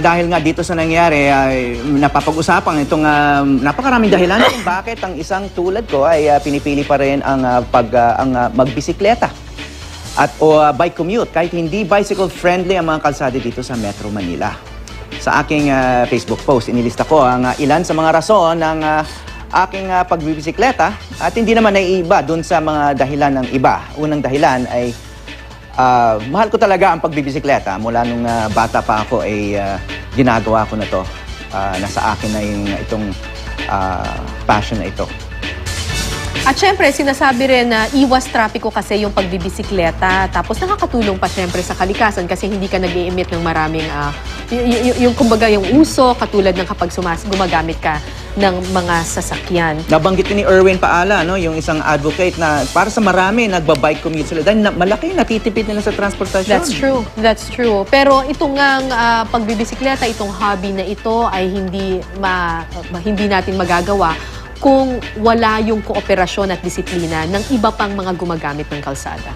dahil nga dito sa nangyari, napapag-usapan itong napakaraming dahilan kung bakit ang isang tulad ko ay pinipili pa rin ang magbisikleta o bike commute kahit hindi bicycle friendly ang mga kalsada dito sa Metro Manila. Sa aking Facebook post, inilista ko ang ilan sa mga rason ng aking pagbibisikleta at hindi naman naiiba dun sa mga dahilan ng iba. Unang dahilan ay mahal ko talaga ang pagbibisikleta. Mula nung bata pa ako ay ginagawa ko na to. Nasa akin na itong passion na ito. At syempre, sinasabi rin na iwas trapiko kasi yung pagbibisikleta. Tapos nakakatulong pa syempre sa kalikasan kasi hindi ka nag-i-emit ng maraming, yung kumbaga yung uso, katulad ng kapag gumagamit ka ng mga sasakyan. Nabanggit ni Erwin Paala, no, yung isang advocate na para sa marami, nagbabike commute sila. Dahil malaki natitipid nila sa transportasyon. That's true. That's true. Pero itong pagbibisikleta, itong hobby na ito ay hindi natin magagawa kung wala yung kooperasyon at disiplina ng iba pang mga gumagamit ng kalsada.